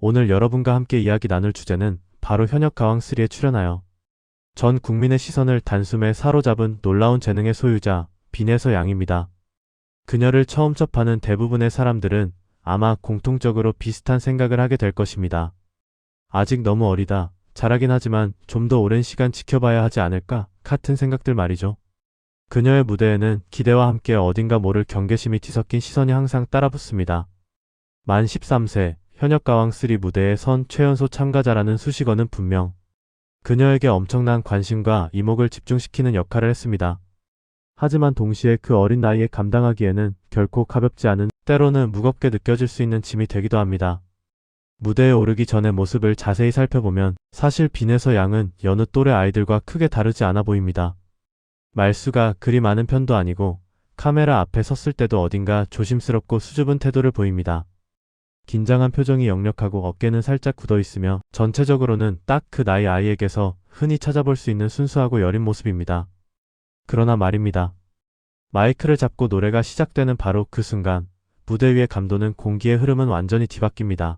오늘 여러분과 함께 이야기 나눌 주제는 바로 현역가왕3에 출연하여 전 국민의 시선을 단숨에 사로잡은 놀라운 재능의 소유자 빈에서 양입니다. 그녀를 처음 접하는 대부분의 사람들은 아마 공통적으로 비슷한 생각을 하게 될 것입니다. 아직 너무 어리다, 잘하긴 하지만 좀 더 오랜 시간 지켜봐야 하지 않을까 같은 생각들 말이죠. 그녀의 무대에는 기대와 함께 어딘가 모를 경계심이 뒤섞인 시선이 항상 따라붙습니다. 만 13세 현역가왕3 무대에 선 최연소 참가자라는 수식어는 분명 그녀에게 엄청난 관심과 이목을 집중시키는 역할을 했습니다. 하지만 동시에 그 어린 나이에 감당하기에는 결코 가볍지 않은, 때로는 무겁게 느껴질 수 있는 짐이 되기도 합니다. 무대에 오르기 전의 모습을 자세히 살펴보면 사실 빈에서 양은 여느 또래 아이들과 크게 다르지 않아 보입니다. 말수가 그리 많은 편도 아니고 카메라 앞에 섰을 때도 어딘가 조심스럽고 수줍은 태도를 보입니다. 긴장한 표정이 역력하고 어깨는 살짝 굳어 있으며 전체적으로는 딱 그 나이 아이에게서 흔히 찾아볼 수 있는 순수하고 여린 모습입니다. 그러나 말입니다. 마이크를 잡고 노래가 시작되는 바로 그 순간 무대 위의 감도는 공기의 흐름은 완전히 뒤바뀝니다.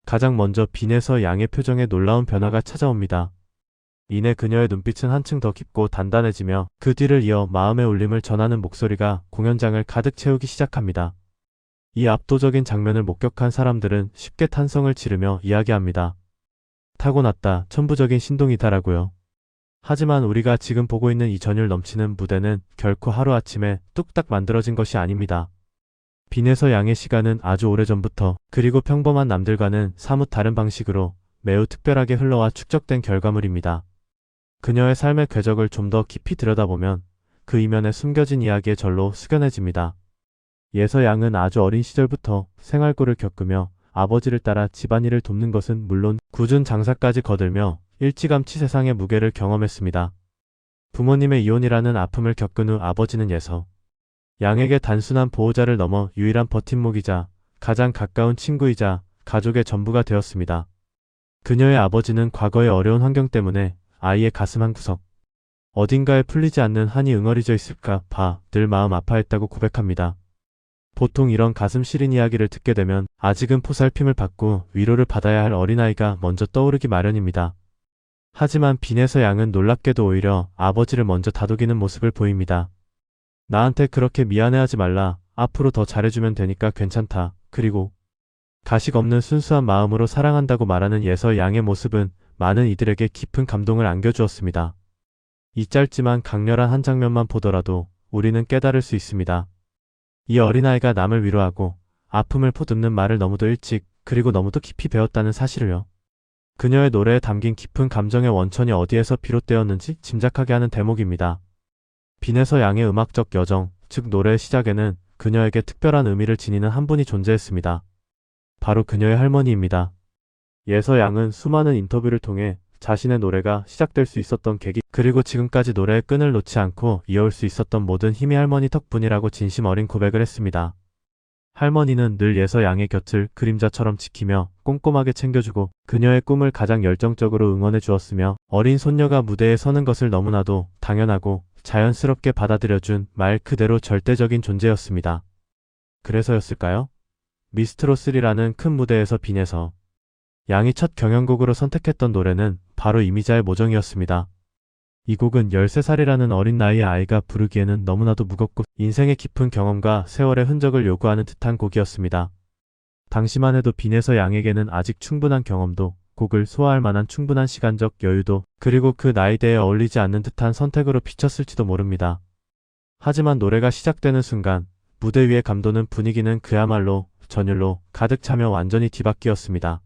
가장 먼저 빈에서 양의 표정에 놀라운 변화가 찾아옵니다. 이내 그녀의 눈빛은 한층 더 깊고 단단해지며 그 뒤를 이어 마음의 울림을 전하는 목소리가 공연장을 가득 채우기 시작합니다. 이 압도적인 장면을 목격한 사람들은 쉽게 탄성을 지르며 이야기합니다. 타고났다, 천부적인 신동이다라고요. 하지만 우리가 지금 보고 있는 이 전율 넘치는 무대는 결코 하루아침에 뚝딱 만들어진 것이 아닙니다. 빈에서 양의 시간은 아주 오래전부터, 그리고 평범한 남들과는 사뭇 다른 방식으로 매우 특별하게 흘러와 축적된 결과물입니다. 그녀의 삶의 궤적을 좀 더 깊이 들여다보면 그 이면에 숨겨진 이야기의 절로 숙연해집니다. 예서 양은 아주 어린 시절부터 생활고를 겪으며 아버지를 따라 집안일을 돕는 것은 물론 굳은 장사까지 거들며 일찌감치 세상의 무게를 경험했습니다. 부모님의 이혼이라는 아픔을 겪은 후 아버지는 예서 양에게 단순한 보호자를 넘어 유일한 버팀목이자 가장 가까운 친구이자 가족의 전부가 되었습니다. 그녀의 아버지는 과거의 어려운 환경 때문에 아이의 가슴 한구석 어딘가에 풀리지 않는 한이 응어리져 있을까 봐 늘 마음 아파했다고 고백합니다. 보통 이런 가슴 시린 이야기를 듣게 되면 아직은 포살핌을 받고 위로를 받아야 할 어린아이가 먼저 떠오르기 마련입니다. 하지만 빈에서 양은 놀랍게도 오히려 아버지를 먼저 다독이는 모습을 보입니다. 나한테 그렇게 미안해하지 말라, 앞으로 더 잘해주면 되니까 괜찮다, 그리고 가식 없는 순수한 마음으로 사랑한다고 말하는 예서 양의 모습은 많은 이들에게 깊은 감동을 안겨주었습니다. 이 짧지만 강렬한 한 장면만 보더라도 우리는 깨달을 수 있습니다. 이 어린아이가 남을 위로하고 아픔을 포듬는 말을 너무도 일찍 그리고 너무도 깊이 배웠다는 사실을요. 그녀의 노래에 담긴 깊은 감정의 원천이 어디에서 비롯되었는지 짐작하게 하는 대목입니다. 빈에서 양의 음악적 여정, 즉 노래의 시작에는 그녀에게 특별한 의미를 지니는 한 분이 존재했습니다. 바로 그녀의 할머니입니다. 예서 양은 수많은 인터뷰를 통해 자신의 노래가 시작될 수 있었던 계기, 그리고 지금까지 노래의 끈을 놓지 않고 이어올 수 있었던 모든 힘이 할머니 덕분이라고 진심 어린 고백을 했습니다. 할머니는 늘 예서 양의 곁을 그림자처럼 지키며 꼼꼼하게 챙겨주고 그녀의 꿈을 가장 열정적으로 응원해 주었으며 어린 손녀가 무대에 서는 것을 너무나도 당연하고 자연스럽게 받아들여준 말 그대로 절대적인 존재였습니다. 그래서였을까요? 미스트롯3라는 큰 무대에서 빈에서 양이 첫 경연곡으로 선택했던 노래는 바로 이미자의 모정이었습니다. 이 곡은 13살이라는 어린 나이의 아이가 부르기에는 너무나도 무겁고 인생의 깊은 경험과 세월의 흔적을 요구하는 듯한 곡이었습니다. 당시만 해도 빈에서 양에게는 아직 충분한 경험도, 곡을 소화할 만한 충분한 시간적 여유도, 그리고 그 나이대에 어울리지 않는 듯한 선택으로 비쳤을지도 모릅니다. 하지만 노래가 시작되는 순간 무대 위의 감도는, 분위기는 그야말로 전율로 가득 차며 완전히 뒤바뀌었습니다.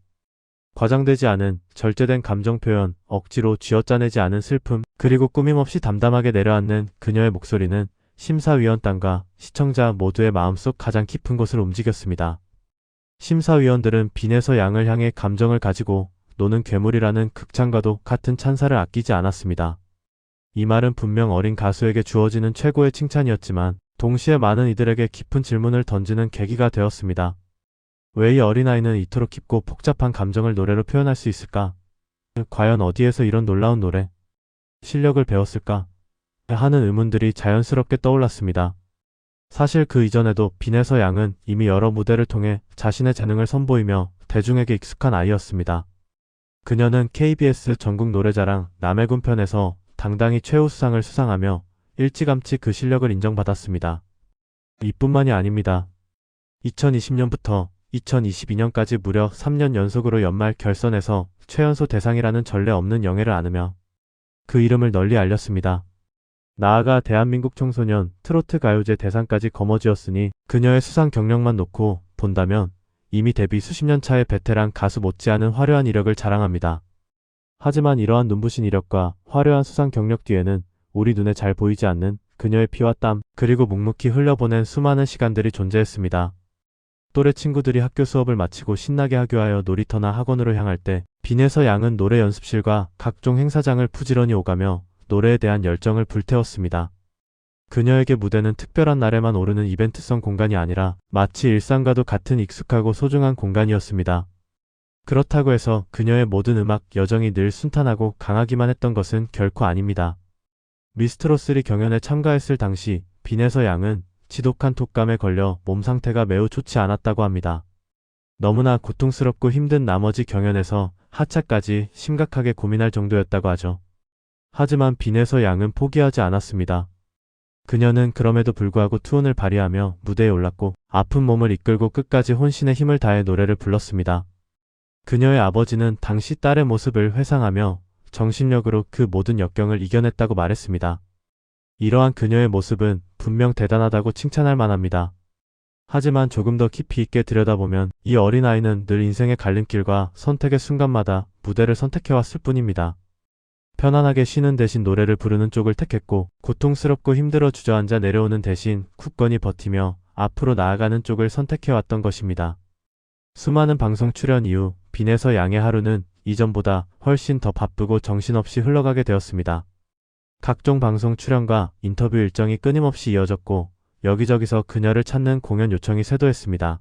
과장되지 않은 절제된 감정 표현, 억지로 쥐어짜내지 않은 슬픔, 그리고 꾸밈없이 담담하게 내려앉는 그녀의 목소리는 심사위원단과 시청자 모두의 마음속 가장 깊은 곳을 움직였습니다. 심사위원들은 빈에서 양을 향해 감정을 가지고 노는 괴물이라는 극찬과도 같은 찬사를 아끼지 않았습니다. 이 말은 분명 어린 가수에게 주어지는 최고의 칭찬이었지만 동시에 많은 이들에게 깊은 질문을 던지는 계기가 되었습니다. 왜 이 어린아이는 이토록 깊고 복잡한 감정을 노래로 표현할 수 있을까? 과연 어디에서 이런 놀라운 노래 실력을 배웠을까? 하는 의문들이 자연스럽게 떠올랐습니다. 사실 그 이전에도 빈에서 양은 이미 여러 무대를 통해 자신의 재능을 선보이며 대중에게 익숙한 아이였습니다. 그녀는 KBS 전국 노래자랑 남해군 편에서 당당히 최우수상을 수상하며 일찌감치 그 실력을 인정받았습니다. 이뿐만이 아닙니다. 2020년부터 2022년까지 무려 3년 연속으로 연말 결선에서 최연소 대상이라는 전례 없는 영예를 안으며 그 이름을 널리 알렸습니다. 나아가 대한민국 청소년 트로트 가요제 대상까지 거머쥐었으니 그녀의 수상 경력만 놓고 본다면 이미 데뷔 수십 년 차의 베테랑 가수 못지않은 화려한 이력을 자랑합니다. 하지만 이러한 눈부신 이력과 화려한 수상 경력 뒤에는 우리 눈에 잘 보이지 않는 그녀의 피와 땀 그리고 묵묵히 흘려보낸 수많은 시간들이 존재했습니다. 또래 친구들이 학교 수업을 마치고 신나게 하교하여 놀이터나 학원으로 향할 때 빈에서 양은 노래 연습실과 각종 행사장을 부지런히 오가며 노래에 대한 열정을 불태웠습니다. 그녀에게 무대는 특별한 날에만 오르는 이벤트성 공간이 아니라 마치 일상과도 같은 익숙하고 소중한 공간이었습니다. 그렇다고 해서 그녀의 모든 음악 여정이 늘 순탄하고 강하기만 했던 것은 결코 아닙니다. 미스트롯3 경연에 참가했을 당시 빈에서 양은 지독한 독감에 걸려 몸 상태가 매우 좋지 않았다고 합니다. 너무나 고통스럽고 힘든 나머지 경연에서 하차까지 심각하게 고민할 정도였다고 하죠. 하지만 빈에서 양은 포기하지 않았습니다. 그녀는 그럼에도 불구하고 투혼을 발휘하며 무대에 올랐고 아픈 몸을 이끌고 끝까지 혼신의 힘을 다해 노래를 불렀습니다. 그녀의 아버지는 당시 딸의 모습을 회상하며 정신력으로 그 모든 역경을 이겨냈다고 말했습니다. 이러한 그녀의 모습은 분명 대단하다고 칭찬할 만합니다. 하지만 조금 더 깊이 있게 들여다보면 이 어린아이는 늘 인생의 갈림길과 선택의 순간마다 무대를 선택해왔을 뿐입니다. 편안하게 쉬는 대신 노래를 부르는 쪽을 택했고 고통스럽고 힘들어 주저앉아 내려오는 대신 굳건히 버티며 앞으로 나아가는 쪽을 선택해왔던 것입니다. 수많은 방송 출연 이후 빈에서 양의 하루는 이전보다 훨씬 더 바쁘고 정신없이 흘러가게 되었습니다. 각종 방송 출연과 인터뷰 일정이 끊임없이 이어졌고 여기저기서 그녀를 찾는 공연 요청이 쇄도했습니다.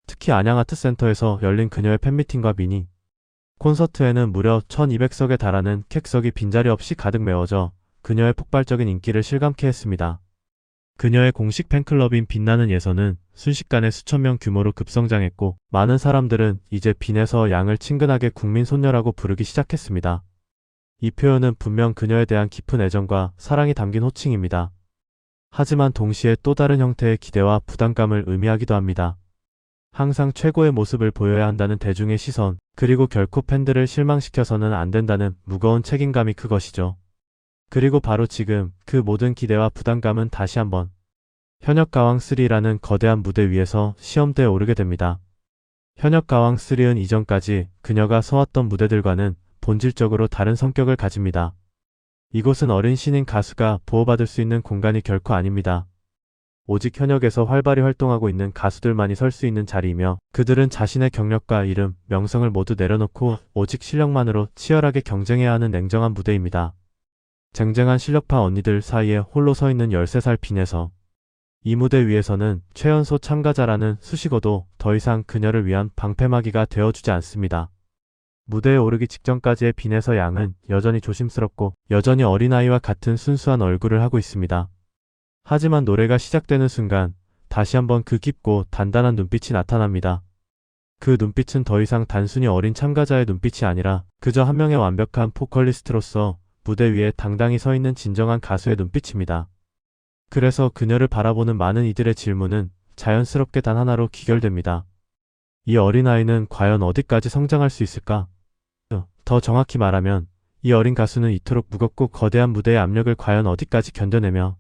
특히 안양아트센터에서 열린 그녀의 팬미팅과 미니 콘서트에는 무려 1200석에 달하는 객석이 빈자리 없이 가득 메워져 그녀의 폭발적인 인기를 실감케 했습니다. 그녀의 공식 팬클럽인 빛나는 예선은 순식간에 수천 명 규모로 급성장했고 많은 사람들은 이제 빈에서 양을 친근하게 국민 손녀라고 부르기 시작했습니다. 이 표현은 분명 그녀에 대한 깊은 애정과 사랑이 담긴 호칭입니다. 하지만 동시에 또 다른 형태의 기대와 부담감을 의미하기도 합니다. 항상 최고의 모습을 보여야 한다는 대중의 시선, 그리고 결코 팬들을 실망시켜서는 안 된다는 무거운 책임감이 그것이죠. 그리고 바로 지금 그 모든 기대와 부담감은 다시 한번 현역가왕3라는 거대한 무대 위에서 시험대에 오르게 됩니다. 현역가왕3은 이전까지 그녀가 서왔던 무대들과는 본질적으로 다른 성격을 가집니다. 이곳은 어린 신인 가수가 보호받을 수 있는 공간이 결코 아닙니다. 오직 현역에서 활발히 활동하고 있는 가수들만이 설 수 있는 자리이며 그들은 자신의 경력과 이름, 명성을 모두 내려놓고 오직 실력만으로 치열하게 경쟁해야 하는 냉정한 무대입니다. 쟁쟁한 실력파 언니들 사이에 홀로 서 있는 13살 빈에서 이 무대 위에서는 최연소 참가자라는 수식어도 더 이상 그녀를 위한 방패막이가 되어주지 않습니다. 무대에 오르기 직전까지의 빈에서 양은 여전히 조심스럽고 여전히 어린아이와 같은 순수한 얼굴을 하고 있습니다. 하지만 노래가 시작되는 순간 다시 한번 그 깊고 단단한 눈빛이 나타납니다. 그 눈빛은 더 이상 단순히 어린 참가자의 눈빛이 아니라 그저 한 명의 완벽한 보컬리스트로서 무대 위에 당당히 서 있는 진정한 가수의 눈빛입니다. 그래서 그녀를 바라보는 많은 이들의 질문은 자연스럽게 단 하나로 귀결됩니다. 이 어린아이는 과연 어디까지 성장할 수 있을까? 더 정확히 말하면 이 어린 가수는 이토록 무겁고 거대한 무대의 압력을 과연 어디까지 견뎌내며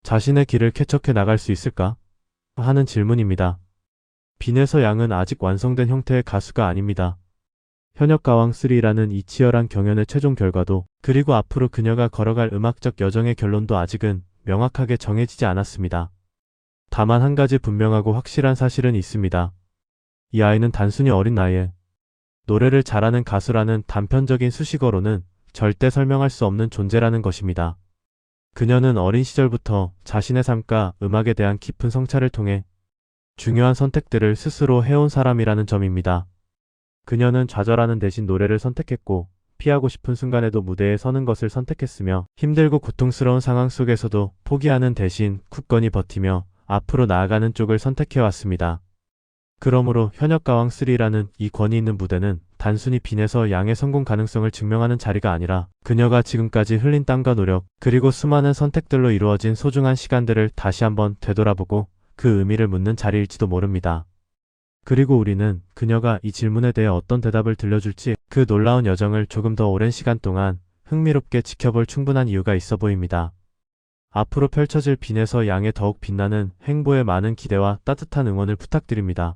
자신의 길을 개척해 나갈 수 있을까? 하는 질문입니다. 빈에서 양은 아직 완성된 형태의 가수가 아닙니다. 현역가왕3라는 이 치열한 경연의 최종 결과도 그리고 앞으로 그녀가 걸어갈 음악적 여정의 결론도 아직은 명확하게 정해지지 않았습니다. 다만 한 가지 분명하고 확실한 사실은 있습니다. 이 아이는 단순히 어린 나이에 노래를 잘하는 가수라는 단편적인 수식어로는 절대 설명할 수 없는 존재라는 것입니다. 그녀는 어린 시절부터 자신의 삶과 음악에 대한 깊은 성찰을 통해 중요한 선택들을 스스로 해온 사람이라는 점입니다. 그녀는 좌절하는 대신 노래를 선택했고 피하고 싶은 순간에도 무대에 서는 것을 선택했으며 힘들고 고통스러운 상황 속에서도 포기하는 대신 굳건히 버티며 앞으로 나아가는 쪽을 선택해왔습니다. 그러므로 현역가왕 3라는 이 권위 있는 무대는 단순히 빈에서 양의 성공 가능성을 증명하는 자리가 아니라 그녀가 지금까지 흘린 땀과 노력, 그리고 수많은 선택들로 이루어진 소중한 시간들을 다시 한번 되돌아보고 그 의미를 묻는 자리일지도 모릅니다. 그리고 우리는 그녀가 이 질문에 대해 어떤 대답을 들려줄지 그 놀라운 여정을 조금 더 오랜 시간 동안 흥미롭게 지켜볼 충분한 이유가 있어 보입니다. 앞으로 펼쳐질 빈에서 양의 더욱 빛나는 행보에 많은 기대와 따뜻한 응원을 부탁드립니다.